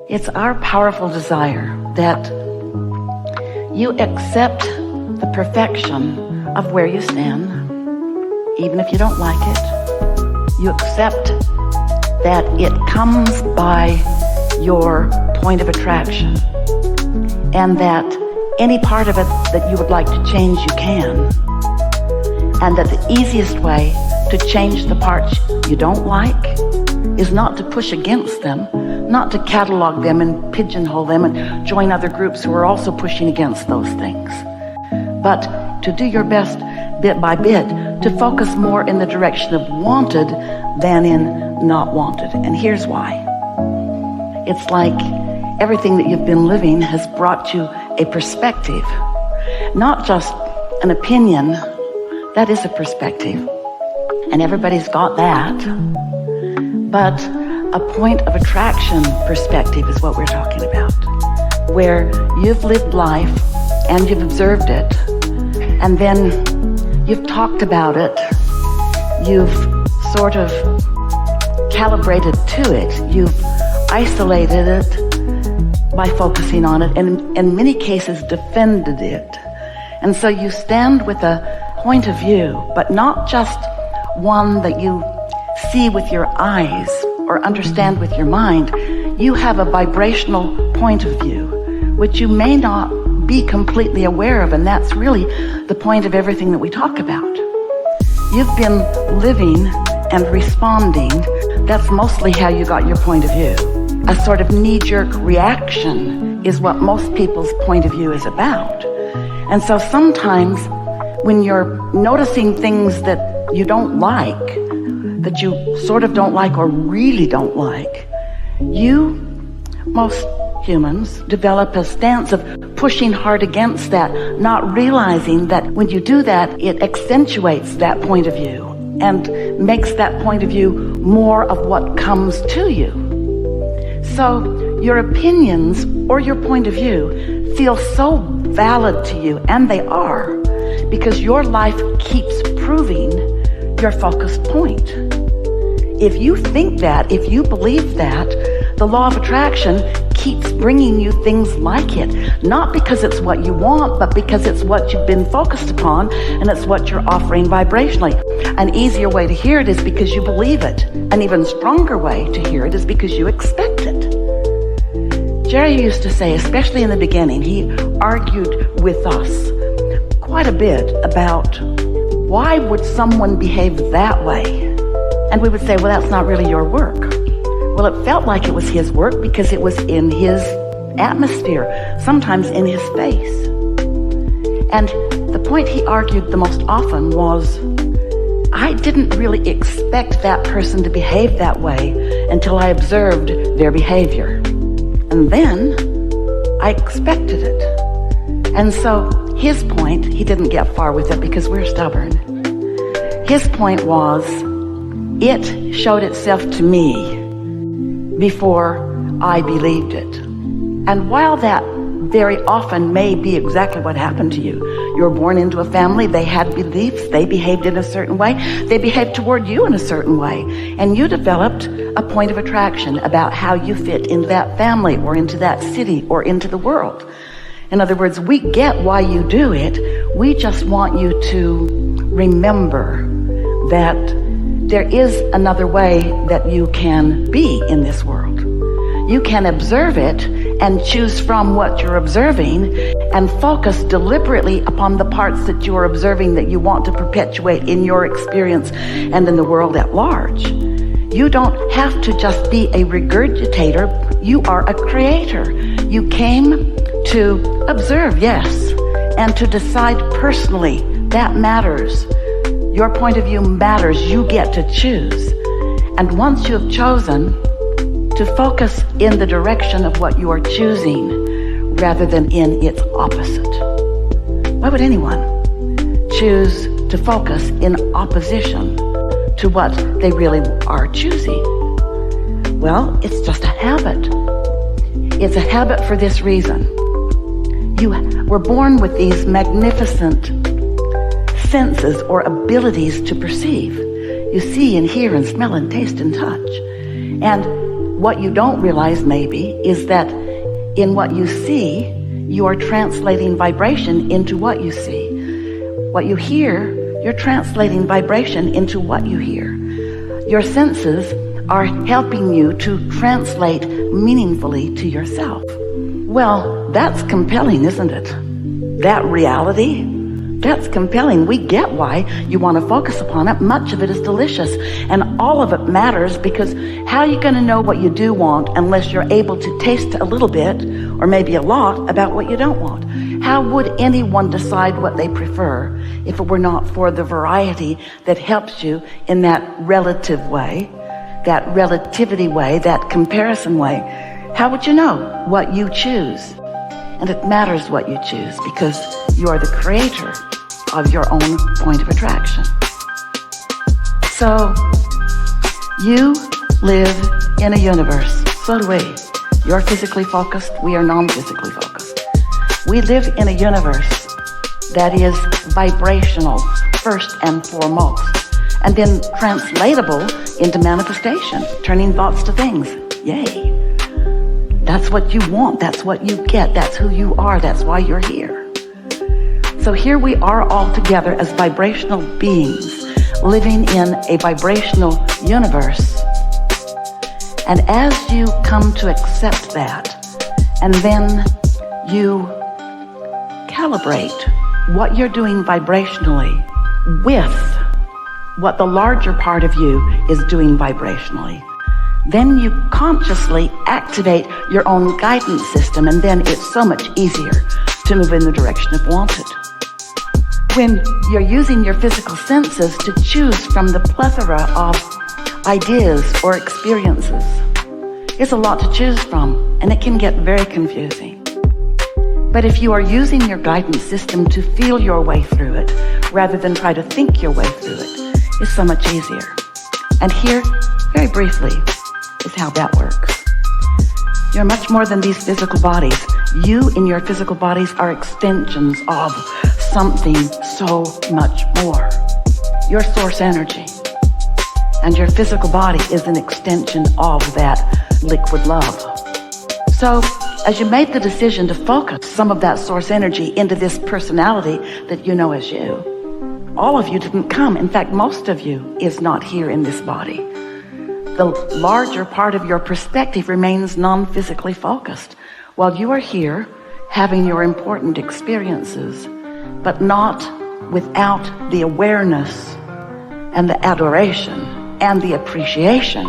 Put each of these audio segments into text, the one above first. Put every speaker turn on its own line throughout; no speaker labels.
It's our powerful desire that you accept the perfection of where you stand, even if you don't like it. You accept that it comes by your point of attraction, and that any part of it that you would like to change, you can. And that the easiest way to change the parts you don't like is not to push against them, not to catalog them and pigeonhole them and join other groups who are also pushing against those things, but to do your best bit by bit to focus more in the direction of wanted than in not wanted. And here's why. It's like everything that you've been living has brought you a perspective, not just an opinion. That is a perspective, and everybody's got that, but a point of attraction perspective is what we're talking about, where you've lived life and you've observed it, and then you've talked about it, you've sort of calibrated to it, you've isolated it by focusing on it, and in many cases defended it. And so you stand with a point of view, but not just one that you see with your eyes or understand with your mind. You have a vibrational point of view, which you may not be completely aware of, and that's really the point of everything that we talk about. You've been living and responding. That's mostly how you got your point of view. A sort of knee-jerk reaction is what most people's point of view is about. And so sometimes when you're noticing things that you don't like, that you sort of don't like or really don't like, most humans develop a stance of pushing hard against that, not realizing that when you do that, it accentuates that point of view and makes that point of view more of what comes to you. So your opinions or your point of view feel so valid to you, and they are, because your life keeps proving your focused point. If you think that, if you believe that, the law of attraction keeps bringing you things like it, not because it's what you want, but because it's what you've been focused upon, and it's what you're offering vibrationally. An easier way to hear it is because you believe it. An even stronger way to hear it is because you expect it. Jerry used to say, especially in the beginning, he argued with us quite a bit about why would someone behave that way? And we would say, well, that's not really your work. Well, it felt like it was his work because it was in his atmosphere, sometimes in his face. And the point he argued the most often was, I didn't really expect that person to behave that way until I observed their behavior. And then I expected it. And so his point, he didn't get far with it because we're stubborn. His point was, it showed itself to me before I believed it. And while that very often may be exactly what happened to you, you were born into a family, they had beliefs, they behaved in a certain way, they behaved toward you in a certain way, and you developed a point of attraction about how you fit into that family or into that city or into the world. In other words, we get why you do it. We just want you to remember that there is another way that you can be in this world. You can observe it and choose from what you're observing and focus deliberately upon the parts that you are observing that you want to perpetuate in your experience and in the world at large. You don't have to just be a regurgitator. You are a creator. You came to observe, yes, and to decide personally. That matters. Your point of view matters. You get to choose. And once you have chosen to focus in the direction of what you are choosing rather than in its opposite. Why would anyone choose to focus in opposition to what they really are choosing? Well, it's just a habit. It's a habit for this reason. You were born with these magnificent senses or abilities to perceive. You see and hear and smell and taste and touch. And what you don't realize maybe is that in what you see, you are translating vibration into what you see. What you hear, you're translating vibration into what you hear. Your senses are helping you to translate meaningfully to yourself. Well, that's compelling, isn't it? That reality, that's compelling. We get why you want to focus upon it. Much of it is delicious, and all of it matters, because how are you going to know what you do want unless you're able to taste a little bit, or maybe a lot, about what you don't want? How would anyone decide what they prefer if it were not for the variety that helps you in that relative way, that relativity way, that comparison way? How would you know what you choose? And it matters what you choose, because you are the creator of your own point of attraction. So you live in a universe. So do we. You're physically focused. We are non-physically focused. We live in a universe that is vibrational first and foremost, and then translatable into manifestation, turning thoughts to things. Yay. That's what you want. That's what you get. That's who you are. That's why you're here. So here we are all together as vibrational beings living in a vibrational universe. And as you come to accept that, and then you calibrate what you're doing vibrationally with what the larger part of you is doing vibrationally, then you consciously activate your own guidance system, and then it's so much easier to move in the direction of wanted. When you're using your physical senses to choose from the plethora of ideas or experiences, it's a lot to choose from, and it can get very confusing. But if you are using your guidance system to feel your way through it, rather than try to think your way through it, it's so much easier. And here, very briefly, is how that works. You're much more than these physical bodies. You in your physical bodies are extensions of something so much more. Your source energy. And your physical body is an extension of that liquid love. So, as you made the decision to focus some of that source energy into this personality that you know as you, all of you didn't come. In fact, most of you is not here in this body. The larger part of your perspective remains non-physically focused, while you are here having your important experiences, but not without the awareness and the adoration and the appreciation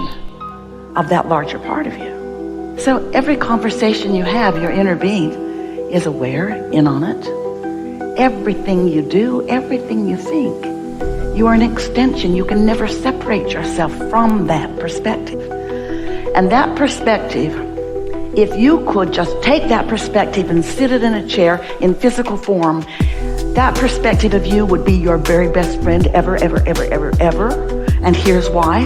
of that larger part of you. So every conversation you have, your inner being is aware, in on it. Everything you do, everything you think, you are an extension. You can never separate yourself from that perspective. And that perspective, if you could just take that perspective and sit it in a chair in physical form, that perspective of you would be your very best friend ever, ever, ever, ever, ever. And here's why.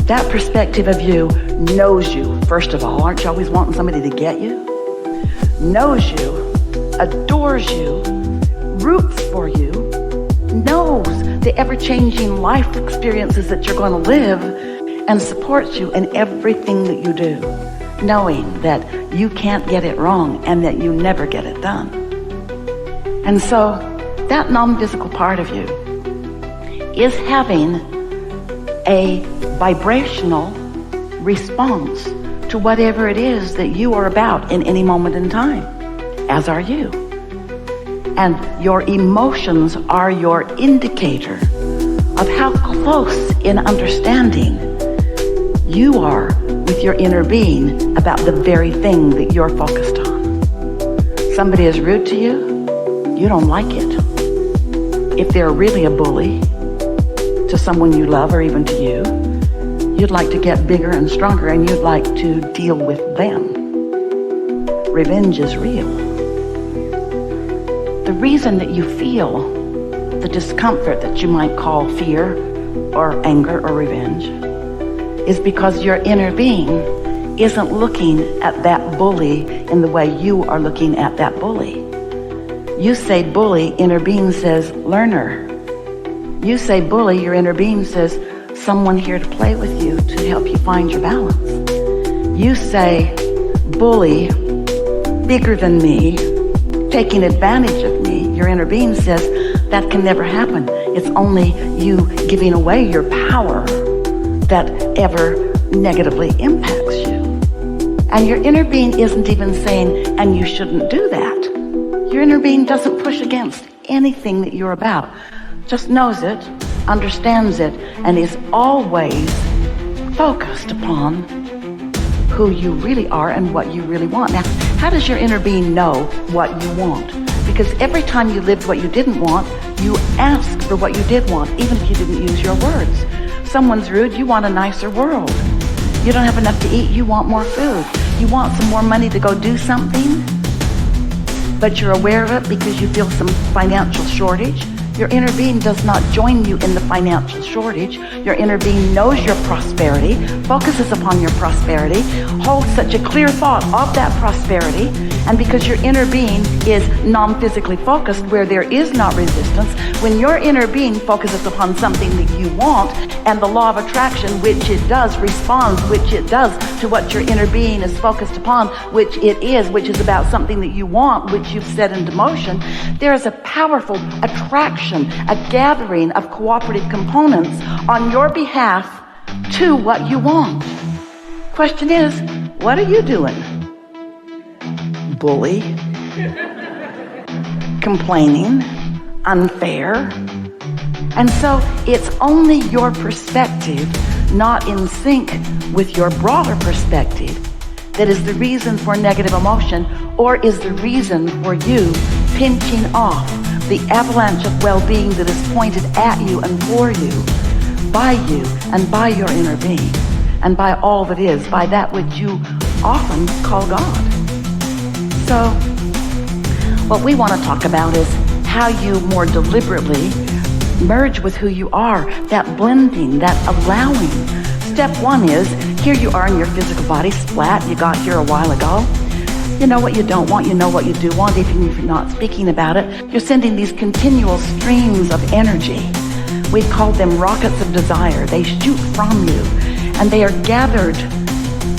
That perspective of you knows you, first of all. Aren't you always wanting somebody to get you? Knows you, adores you, roots for you, knows the ever-changing life experiences that you're going to live, and supports you in everything that you do, knowing that you can't get it wrong and that you never get it done. And so that non-physical part of you is having a vibrational response to whatever it is that you are about in any moment in time, as are you. And your emotions are your indicator of how close in understanding you are with your inner being about the very thing that you're focused on. Somebody is rude to you, you don't like it. If they're really a bully to someone you love or even to you, you'd like to get bigger and stronger, and you'd like to deal with them. Revenge is real. The reason that you feel the discomfort that you might call fear or anger or revenge is because your inner being isn't looking at that bully in the way you are looking at that bully. You say bully, inner being says learner. You say bully, your inner being says someone here to play with you, to help you find your balance. You say, bully, bigger than me, taking advantage of me. Your inner being says, that can never happen. It's only you giving away your power that ever negatively impacts you. And your inner being isn't even saying, and you shouldn't do that. Your inner being doesn't push against anything that you're about. Just knows it, understands it, and is always focused upon who you really are and what you really want. Now, how does your inner being know what you want? Because every time you lived what you didn't want, you asked for what you did want, even if you didn't use your words. Someone's rude, you want a nicer world. You don't have enough to eat, you want more food. You want some more money to go do something, but you're aware of it because you feel some financial shortage. Your inner being does not join you in the financial shortage. Your inner being knows your prosperity, focuses upon your prosperity, holds such a clear thought of that prosperity, and because your inner being is non-physically focused, where there is not resistance, when your inner being focuses upon something that you want, and the law of attraction, which it does, responds, which it does to what your inner being is focused upon, which is about something that you want, which you've set into motion, there is a powerful attraction, a gathering of cooperative components on your behalf to what you want. Question is, what are you doing? Bully, complaining, unfair. And so it's only your perspective, not in sync with your broader perspective, that is the reason for negative emotion, or is the reason for you pinching off the avalanche of well-being that is pointed at you and for you and by your inner being, and by all that is, by that which you often call God. So what we want to talk about is how you more deliberately merge with who you are, that blending, that allowing. Step one is, here you are in your physical body, splat, you got here a while ago. You know what you don't want, you know what you do want, even if you're not speaking about it. You're sending these continual streams of energy. We call them rockets of desire. They shoot from you, and they are gathered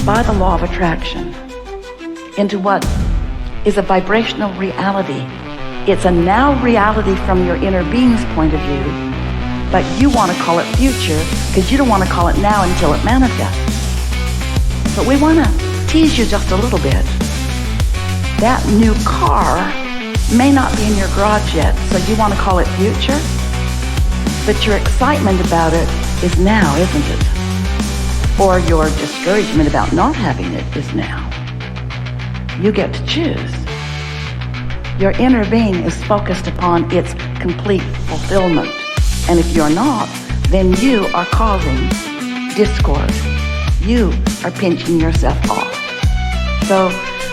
by the law of attraction into what is a vibrational reality. It's a now reality from your inner being's point of view, but you want to call it future because you don't want to call it now until it manifests. But we want to tease you just a little bit. That new car may not be in your garage yet, so you want to call it future, but your excitement about it is now, isn't it? Or your discouragement about not having it is now. You get to choose. Your inner being is focused upon its complete fulfillment. And if you're not, then you are causing discord. You are pinching yourself off. So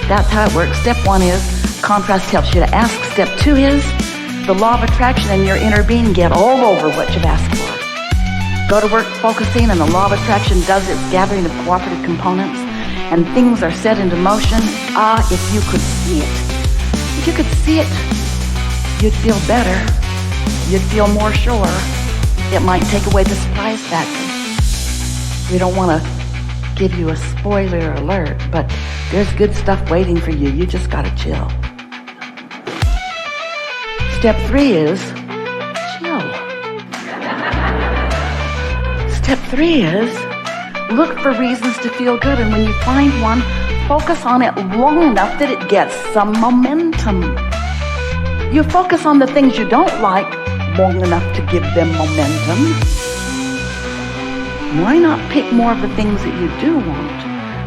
that's how it works. Step one is contrast helps you to ask. Step two is the law of attraction and your inner being get all over what you've asked for. Go to work focusing, and the law of attraction does its gathering of cooperative components, and things are set into motion. If you could see it. If you could see it, you'd feel better. You'd feel more sure. It might take away the surprise factor. We don't want to give you a spoiler alert, but there's good stuff waiting for you. You just got to chill. Step three is chill. Step three is look for reasons to feel good, and when you find one, focus on it long enough that it gets some momentum. You focus on the things you don't like long enough to give them momentum. Why not pick more of the things that you do want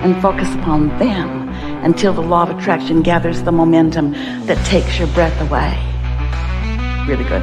and focus upon them until the law of attraction gathers the momentum that takes your breath away? Really good.